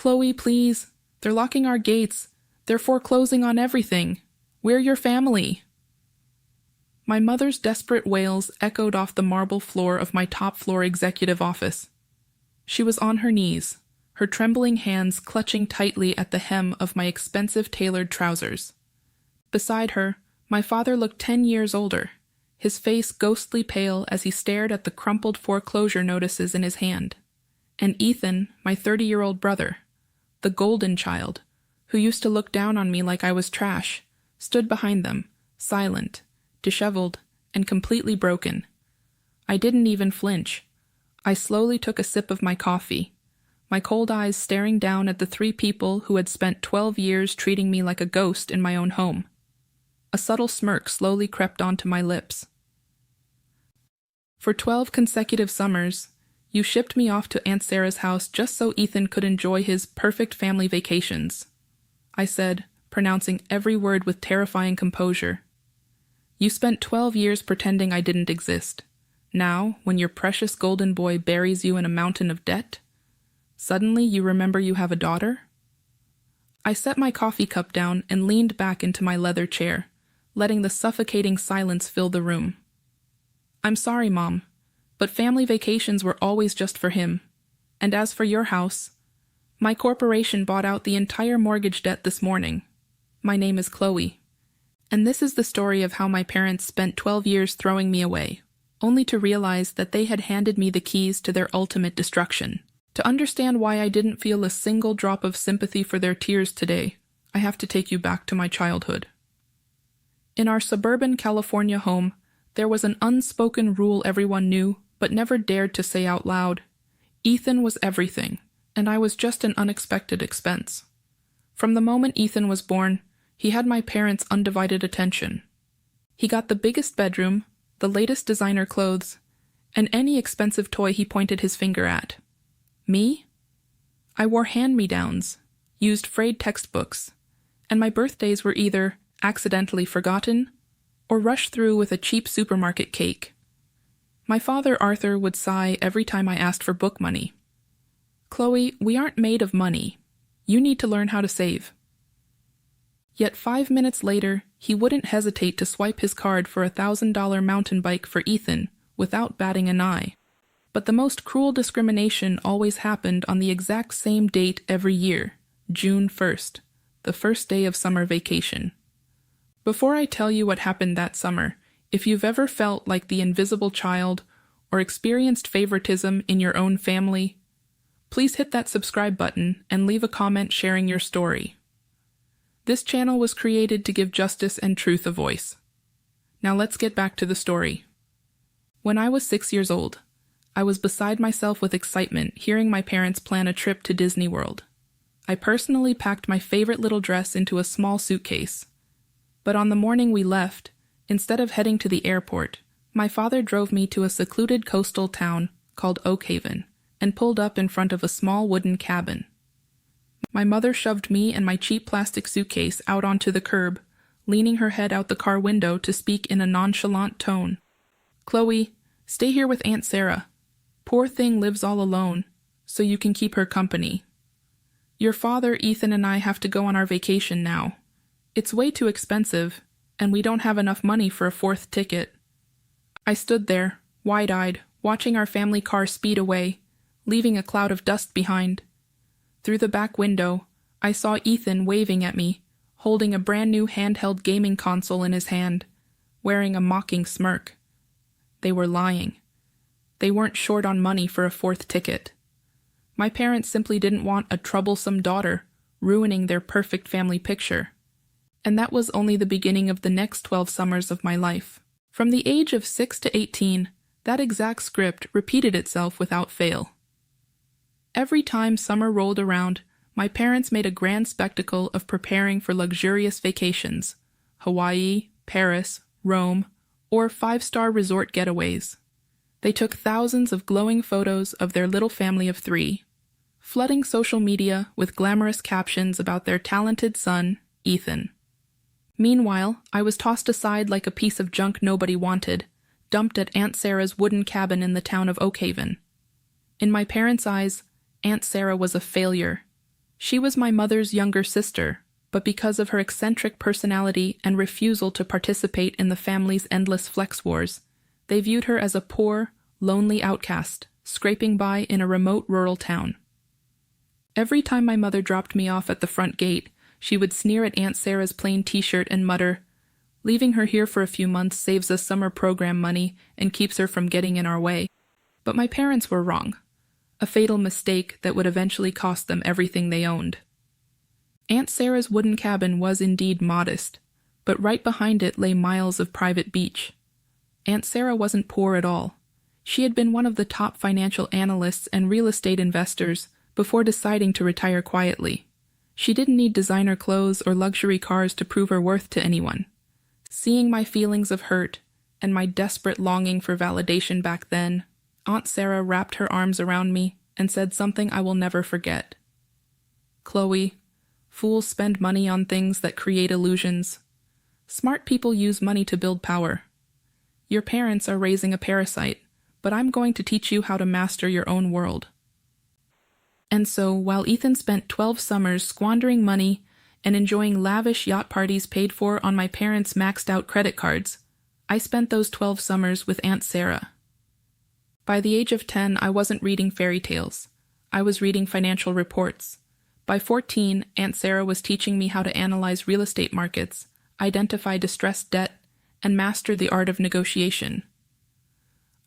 Chloe, please. They're locking our gates. They're foreclosing on everything. We're your family. My mother's desperate wails echoed off the marble floor of my top-floor executive office. She was on her knees, her trembling hands clutching tightly at the hem of my expensive tailored trousers. Beside her, my father looked 10 years older, his face ghostly pale as he stared at the crumpled foreclosure notices in his hand. And Ethan, my 30-year-old brother, the golden child, who used to look down on me like I was trash, stood behind them, silent, disheveled, and completely broken. I didn't even flinch. I slowly took a sip of my coffee, my cold eyes staring down at the 3 people who had spent 12 years treating me like a ghost in my own home. A subtle smirk slowly crept onto my lips. For 12 consecutive summers, you shipped me off to Aunt Sarah's house just so Ethan could enjoy his perfect family vacations, I said, pronouncing every word with terrifying composure. You spent 12 years pretending I didn't exist. Now, when your precious golden boy buries you in a mountain of debt, suddenly you remember you have a daughter? I set my coffee cup down and leaned back into my leather chair, letting the suffocating silence fill the room. I'm sorry, Mom, but family vacations were always just for him. And as for your house, my corporation bought out the entire mortgage debt this morning. My name is Chloe. And this is the story of how my parents spent 12 years throwing me away, only to realize that they had handed me the keys to their ultimate destruction. To understand why I didn't feel a single drop of sympathy for their tears today, I have to take you back to my childhood. In our suburban California home, there was an unspoken rule everyone knew, but never dared to say out loud. Ethan was everything, and I was just an unexpected expense. From the moment Ethan was born, he had my parents' undivided attention. He got the biggest bedroom, the latest designer clothes, and any expensive toy he pointed his finger at. Me? I wore hand-me-downs, used frayed textbooks, and my birthdays were either accidentally forgotten or rushed through with a cheap supermarket cake. My father, Arthur, would sigh every time I asked for book money. Chloe, we aren't made of money. You need to learn how to save. Yet 5 minutes later, he wouldn't hesitate to swipe his card for a $1,000 mountain bike for Ethan without batting an eye. But the most cruel discrimination always happened on the exact same date every year, June 1st, the first day of summer vacation. Before I tell you what happened that summer, if you've ever felt like the invisible child or experienced favoritism in your own family, please hit that subscribe button and leave a comment sharing your story. This channel was created to give justice and truth a voice. Now let's get back to the story. When I was 6 years old, I was beside myself with excitement hearing my parents plan a trip to Disney World. I personally packed my favorite little dress into a small suitcase. But on the morning we left, instead of heading to the airport, my father drove me to a secluded coastal town called Oakhaven and pulled up in front of a small wooden cabin. My mother shoved me and my cheap plastic suitcase out onto the curb, leaning her head out the car window to speak in a nonchalant tone. Chloe, stay here with Aunt Sarah. Poor thing lives all alone, so you can keep her company. Your father, Ethan, and I have to go on our vacation now. It's way too expensive, and we don't have enough money for a 4th ticket. I stood there, wide-eyed, watching our family car speed away, leaving a cloud of dust behind. Through the back window, I saw Ethan waving at me, holding a brand-new handheld gaming console in his hand, wearing a mocking smirk. They were lying. They weren't short on money for a 4th ticket. My parents simply didn't want a troublesome daughter ruining their perfect family picture. And that was only the beginning of the next 12 summers of my life. From the age of 6 to 18, that exact script repeated itself without fail. Every time summer rolled around, my parents made a grand spectacle of preparing for luxurious vacations: Hawaii, Paris, Rome, or 5-star resort getaways. They took thousands of glowing photos of their little family of 3, flooding social media with glamorous captions about their talented son, Ethan. Meanwhile, I was tossed aside like a piece of junk nobody wanted, dumped at Aunt Sarah's wooden cabin in the town of Oakhaven. In my parents' eyes, Aunt Sarah was a failure. She was my mother's younger sister, but because of her eccentric personality and refusal to participate in the family's endless flex wars, they viewed her as a poor, lonely outcast, scraping by in a remote rural town. Every time my mother dropped me off at the front gate, she would sneer at Aunt Sarah's plain t-shirt and mutter, "Leaving her here for a few months saves us summer program money and keeps her from getting in our way." But my parents were wrong. A fatal mistake that would eventually cost them everything they owned. Aunt Sarah's wooden cabin was indeed modest, but right behind it lay miles of private beach. Aunt Sarah wasn't poor at all. She had been one of the top financial analysts and real estate investors before deciding to retire quietly. She didn't need designer clothes or luxury cars to prove her worth to anyone. Seeing my feelings of hurt and my desperate longing for validation back then, Aunt Sarah wrapped her arms around me and said something I will never forget. "Chloe, fools spend money on things that create illusions. Smart people use money to build power. Your parents are raising a parasite, but I'm going to teach you how to master your own world." And so, while Ethan spent 12 summers squandering money and enjoying lavish yacht parties paid for on my parents' maxed-out credit cards, I spent those 12 summers with Aunt Sarah. By the age of 10, I wasn't reading fairy tales. I was reading financial reports. By 14, Aunt Sarah was teaching me how to analyze real estate markets, identify distressed debt, and master the art of negotiation.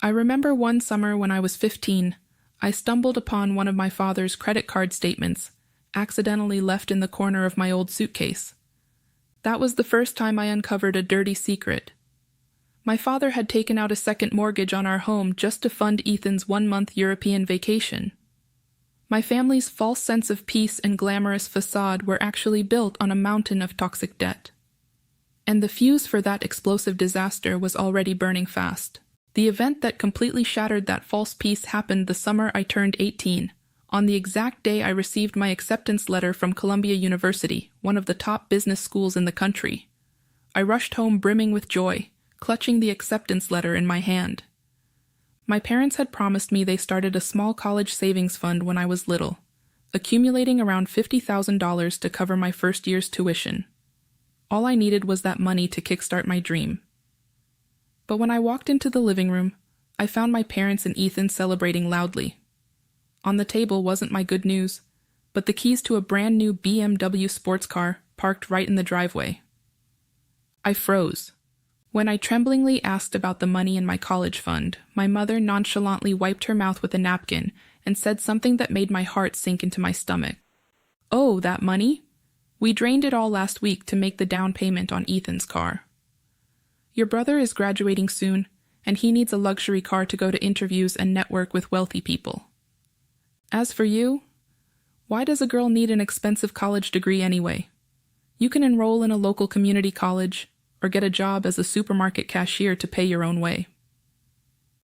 I remember one summer when I was 15, I stumbled upon one of my father's credit card statements, accidentally left in the corner of my old suitcase. That was the first time I uncovered a dirty secret. My father had taken out a second mortgage on our home just to fund Ethan's 1-month European vacation. My family's false sense of peace and glamorous facade were actually built on a mountain of toxic debt. And the fuse for that explosive disaster was already burning fast. The event that completely shattered that false peace happened the summer I turned 18, on the exact day I received my acceptance letter from Columbia University, one of the top business schools in the country. I rushed home brimming with joy, clutching the acceptance letter in my hand. My parents had promised me they started a small college savings fund when I was little, accumulating around $50,000 to cover my first year's tuition. All I needed was that money to kickstart my dream. But when I walked into the living room, I found my parents and Ethan celebrating loudly. On the table wasn't my good news, but the keys to a brand new BMW sports car parked right in the driveway. I froze. When I tremblingly asked about the money in my college fund, my mother nonchalantly wiped her mouth with a napkin and said something that made my heart sink into my stomach. "Oh, that money? We drained it all last week to make the down payment on Ethan's car. Your brother is graduating soon, and he needs a luxury car to go to interviews and network with wealthy people. As for you, why does a girl need an expensive college degree anyway? You can enroll in a local community college or get a job as a supermarket cashier to pay your own way."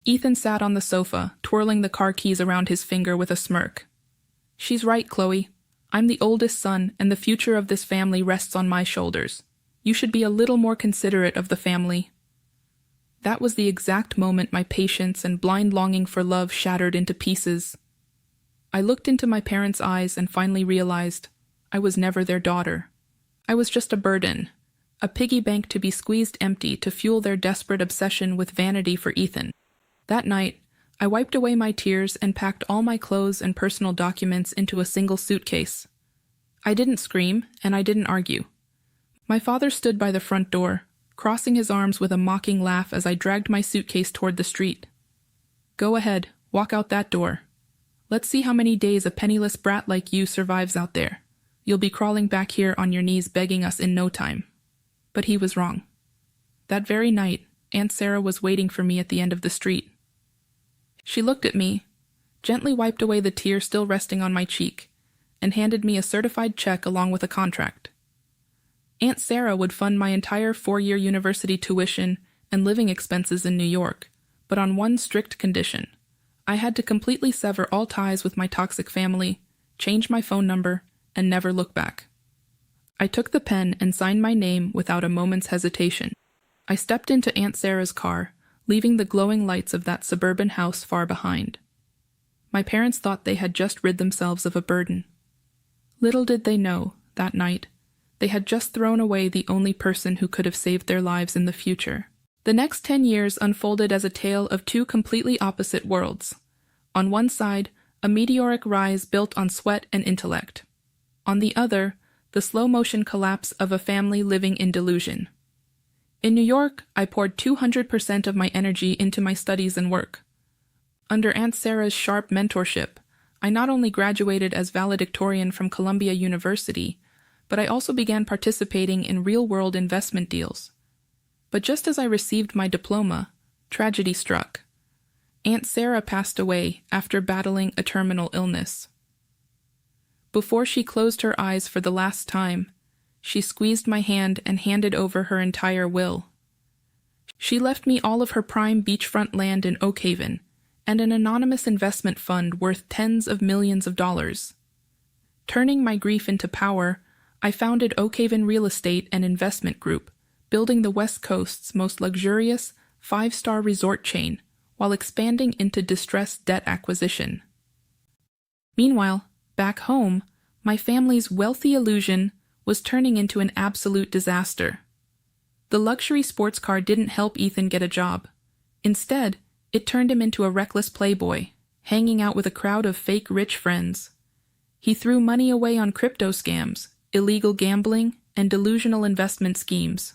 Ethan sat on the sofa, twirling the car keys around his finger with a smirk. "She's right, Chloe. I'm the oldest son, and the future of this family rests on my shoulders. You should be a little more considerate of the family." That was the exact moment my patience and blind longing for love shattered into pieces. I looked into my parents' eyes and finally realized I was never their daughter. I was just a burden, a piggy bank to be squeezed empty to fuel their desperate obsession with vanity for Ethan. That night, I wiped away my tears and packed all my clothes and personal documents into a single suitcase. I didn't scream, and I didn't argue. My father stood by the front door, crossing his arms with a mocking laugh as I dragged my suitcase toward the street. "Go ahead, walk out that door. Let's see how many days a penniless brat like you survives out there. You'll be crawling back here on your knees begging us in no time." But he was wrong. That very night, Aunt Sarah was waiting for me at the end of the street. She looked at me, gently wiped away the tear still resting on my cheek, and handed me a certified check along with a contract. Aunt Sarah would fund my entire 4-year university tuition and living expenses in New York, but on one strict condition. I had to completely sever all ties with my toxic family, change my phone number, and never look back. I took the pen and signed my name without a moment's hesitation. I stepped into Aunt Sarah's car, leaving the glowing lights of that suburban house far behind. My parents thought they had just rid themselves of a burden. Little did they know, that night, they had just thrown away the only person who could have saved their lives in the future. The next 10 years unfolded as a tale of two completely opposite worlds. On one side, a meteoric rise built on sweat and intellect. On the other, the slow-motion collapse of a family living in delusion. In New York, I poured 200% of my energy into my studies and work. Under Aunt Sarah's sharp mentorship, I not only graduated as valedictorian from Columbia University, but I also began participating in real-world investment deals. But just as I received my diploma, tragedy struck. Aunt Sarah passed away after battling a terminal illness. Before she closed her eyes for the last time, she squeezed my hand and handed over her entire will. She left me all of her prime beachfront land in Oak Haven and an anonymous investment fund worth tens of millions of dollars. Turning my grief into power, I founded Oak Haven Real Estate and Investment Group, building the West Coast's most luxurious, 5-star resort chain while expanding into distressed debt acquisition. Meanwhile, back home, my family's wealthy illusion was turning into an absolute disaster. The luxury sports car didn't help Ethan get a job. Instead, it turned him into a reckless playboy, hanging out with a crowd of fake rich friends. He threw money away on crypto scams, illegal gambling, and delusional investment schemes.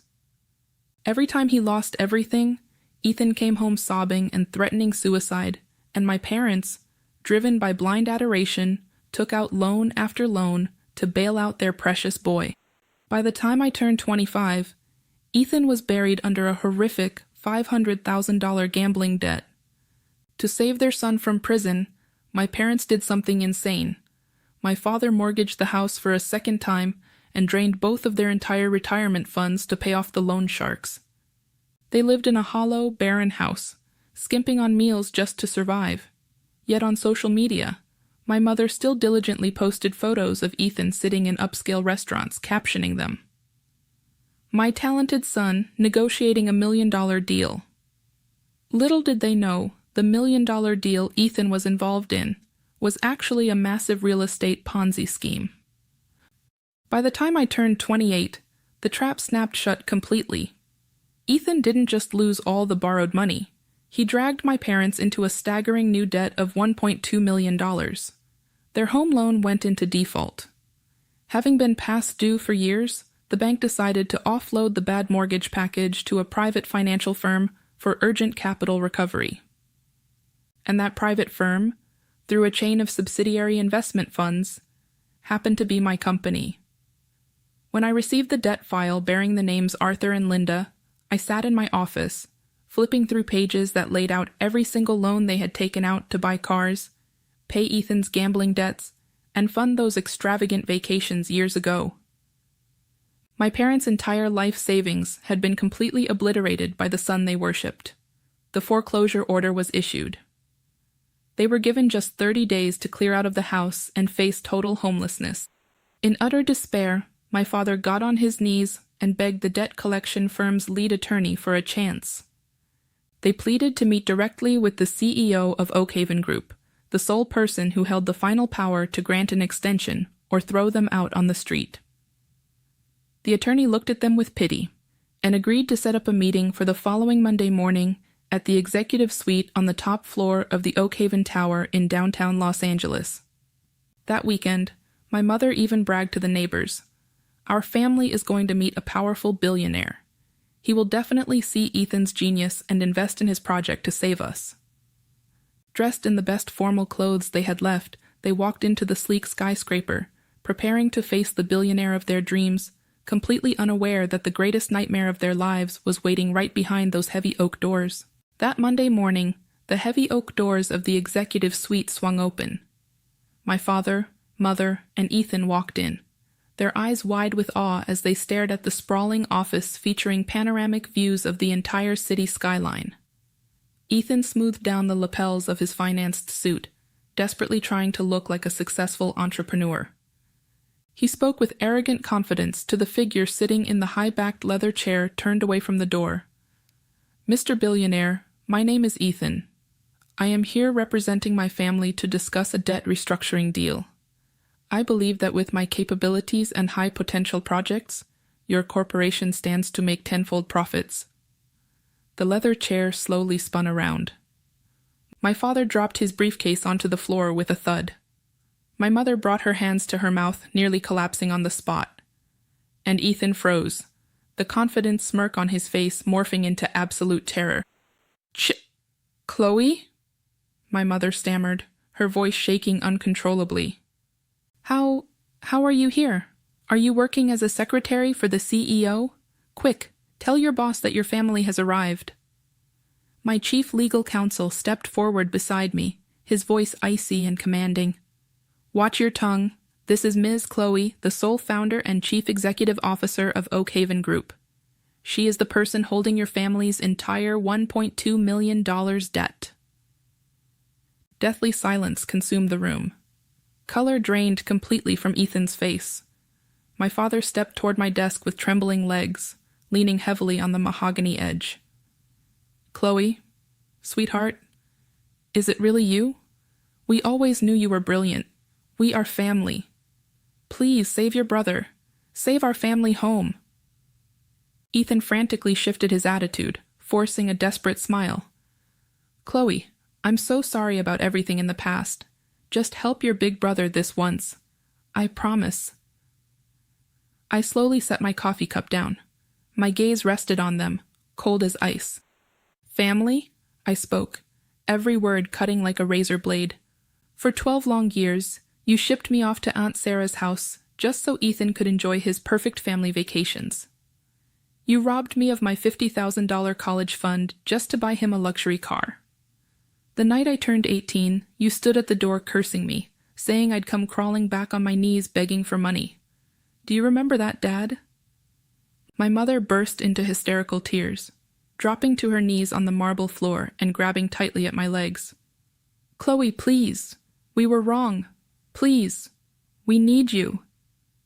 Every time he lost everything, Ethan came home sobbing and threatening suicide, and my parents, driven by blind adoration, took out loan after loan to bail out their precious boy. By the time I turned 25, Ethan was buried under a horrific $500,000 gambling debt. To save their son from prison, my parents did something insane. My father mortgaged the house for a second time and drained both of their entire retirement funds to pay off the loan sharks. They lived in a hollow, barren house, skimping on meals just to survive. Yet on social media, my mother still diligently posted photos of Ethan sitting in upscale restaurants, captioning them. My talented son negotiating $1 million deal. Little did they know, the $1 million deal Ethan was involved in was actually a massive real estate Ponzi scheme. By the time I turned 28, the trap snapped shut completely. Ethan didn't just lose all the borrowed money. He dragged my parents into a staggering new debt of $1.2 million. Their home loan went into default. Having been past due for years, the bank decided to offload the bad mortgage package to a private financial firm for urgent capital recovery. And that private firm, through a chain of subsidiary investment funds, happened to be my company. When I received the debt file bearing the names Arthur and Linda, I sat in my office, flipping through pages that laid out every single loan they had taken out to buy cars, pay Ethan's gambling debts, and fund those extravagant vacations years ago. My parents' entire life savings had been completely obliterated by the son they worshipped. The foreclosure order was issued. They were given just 30 days to clear out of the house and face total homelessness. In utter despair, my father got on his knees and begged the debt collection firm's lead attorney for a chance. They pleaded to meet directly with the CEO of Oak Haven Group, the sole person who held the final power to grant an extension or throw them out on the street. The attorney looked at them with pity and agreed to set up a meeting for the following Monday morning at the executive suite on the top floor of the Oak Haven Tower in downtown Los Angeles. That weekend, my mother even bragged to the neighbors, "Our family is going to meet a powerful billionaire. He will definitely see Ethan's genius and invest in his project to save us." Dressed in the best formal clothes they had left, they walked into the sleek skyscraper, preparing to face the billionaire of their dreams, completely unaware that the greatest nightmare of their lives was waiting right behind those heavy oak doors. That Monday morning, the heavy oak doors of the executive suite swung open. My father, mother, and Ethan walked in, their eyes wide with awe as they stared at the sprawling office featuring panoramic views of the entire city skyline. Ethan smoothed down the lapels of his financed suit, desperately trying to look like a successful entrepreneur. He spoke with arrogant confidence to the figure sitting in the high-backed leather chair turned away from the door. "Mr. Billionaire, my name is Ethan. I am here representing my family to discuss a debt restructuring deal. I believe that with my capabilities and high potential projects, your corporation stands to make tenfold profits. The leather chair slowly spun around. My father dropped his briefcase onto the floor with a thud. My mother brought her hands to her mouth, nearly collapsing on the spot. And Ethan froze, the confident smirk on his face morphing into absolute terror. Chloe? My mother stammered, her voice shaking uncontrollably. How are you here? Are you working as a secretary for the CEO? Quick, tell your boss that your family has arrived. My chief legal counsel stepped forward beside me, his voice icy and commanding. Watch your tongue. This is Ms. Chloe, the sole founder and chief executive officer of Oak Haven Group. She is the person holding your family's entire $1.2 million debt. Deathly silence consumed the room. Color drained completely from Ethan's face. My father stepped toward my desk with trembling legs, leaning heavily on the mahogany edge. Chloe, sweetheart, is it really you? We always knew you were brilliant. We are family. Please save your brother. Save our family home. Ethan frantically shifted his attitude, forcing a desperate smile. Chloe, I'm so sorry about everything in the past. Just help your big brother this once. I promise. I slowly set my coffee cup down. My gaze rested on them, cold as ice. Family? I spoke, every word cutting like a razor blade. For 12 long years, you shipped me off to Aunt Sarah's house just so Ethan could enjoy his perfect family vacations. You robbed me of my $50,000 college fund just to buy him a luxury car. The night I turned 18, you stood at the door cursing me, saying I'd come crawling back on my knees begging for money. Do you remember that, Dad? My mother burst into hysterical tears, dropping to her knees on the marble floor and grabbing tightly at my legs. Chloe, please. We were wrong. Please. We need you.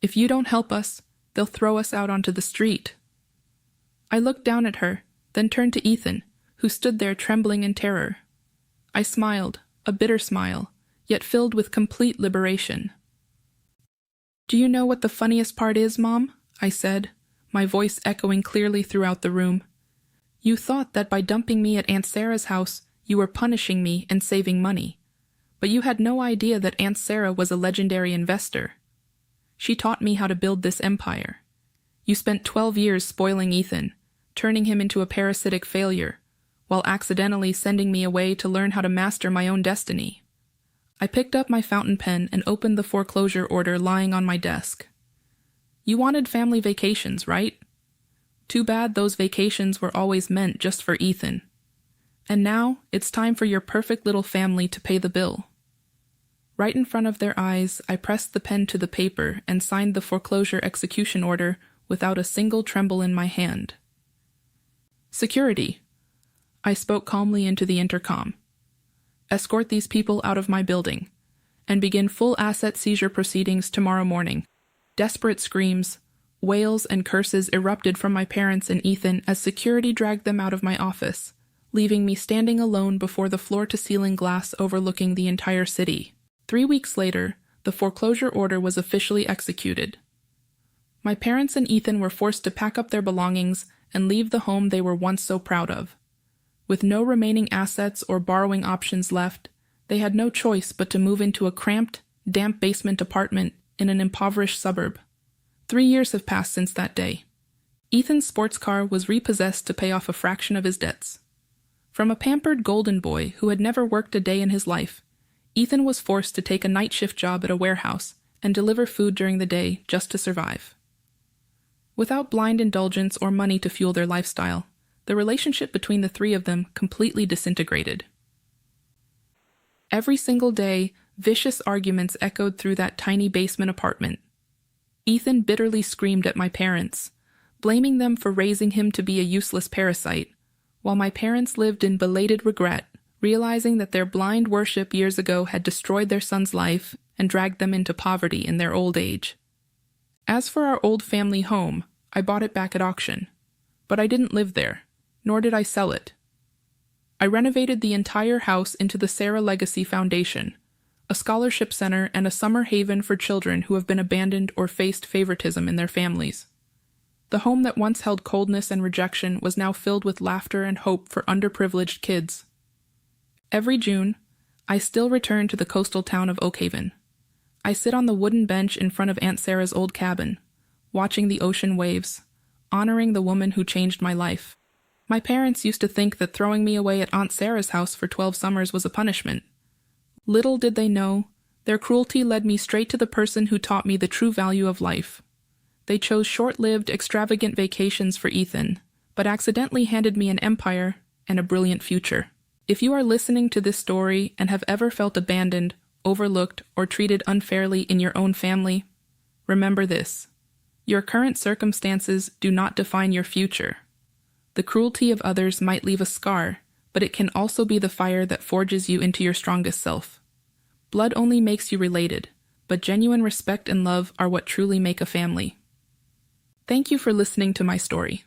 If you don't help us, they'll throw us out onto the street. I looked down at her, then turned to Ethan, who stood there trembling in terror. I smiled, a bitter smile, yet filled with complete liberation. Do you know what the funniest part is, Mom? I said, my voice echoing clearly throughout the room. You thought that by dumping me at Aunt Sarah's house, you were punishing me and saving money. But you had no idea that Aunt Sarah was a legendary investor. She taught me how to build this empire. You spent 12 years spoiling Ethan, turning him into a parasitic failure, while accidentally sending me away to learn how to master my own destiny. I picked up my fountain pen and opened the foreclosure order lying on my desk. You wanted family vacations, right? Too bad those vacations were always meant just for Ethan. And now it's time for your perfect little family to pay the bill. Right in front of their eyes, I pressed the pen to the paper and signed the foreclosure execution order without a single tremble in my hand. Security. I spoke calmly into the intercom. Escort these people out of my building, and begin full asset seizure proceedings tomorrow morning. Desperate screams, wails, and curses erupted from my parents and Ethan as security dragged them out of my office, leaving me standing alone before the floor-to-ceiling glass overlooking the entire city. 3 weeks later, the foreclosure order was officially executed. My parents and Ethan were forced to pack up their belongings and leave the home they were once so proud of. With no remaining assets or borrowing options left, they had no choice but to move into a cramped, damp basement apartment in an impoverished suburb. 3 years have passed since that day. Ethan's sports car was repossessed to pay off a fraction of his debts. From a pampered golden boy who had never worked a day in his life, Ethan was forced to take a night shift job at a warehouse and deliver food during the day just to survive. Without blind indulgence or money to fuel their lifestyle, the relationship between the three of them completely disintegrated. Every single day, vicious arguments echoed through that tiny basement apartment. Ethan bitterly screamed at my parents, blaming them for raising him to be a useless parasite, while my parents lived in belated regret, realizing that their blind worship years ago had destroyed their son's life and dragged them into poverty in their old age. As for our old family home, I bought it back at auction, but I didn't live there, nor did I sell it. I renovated the entire house into the Sarah Legacy Foundation, a scholarship center, and a summer haven for children who have been abandoned or faced favoritism in their families. The home that once held coldness and rejection was now filled with laughter and hope for underprivileged kids. Every June, I still return to the coastal town of Oakhaven. I sit on the wooden bench in front of Aunt Sarah's old cabin, watching the ocean waves, honoring the woman who changed my life. My parents used to think that throwing me away at Aunt Sarah's house for 12 summers was a punishment. Little did they know, their cruelty led me straight to the person who taught me the true value of life. They chose short-lived, extravagant vacations for Ethan, but accidentally handed me an empire and a brilliant future. If you are listening to this story and have ever felt abandoned, overlooked, or treated unfairly in your own family, remember this: your current circumstances do not define your future. The cruelty of others might leave a scar, but it can also be the fire that forges you into your strongest self. Blood only makes you related, but genuine respect and love are what truly make a family. Thank you for listening to my story.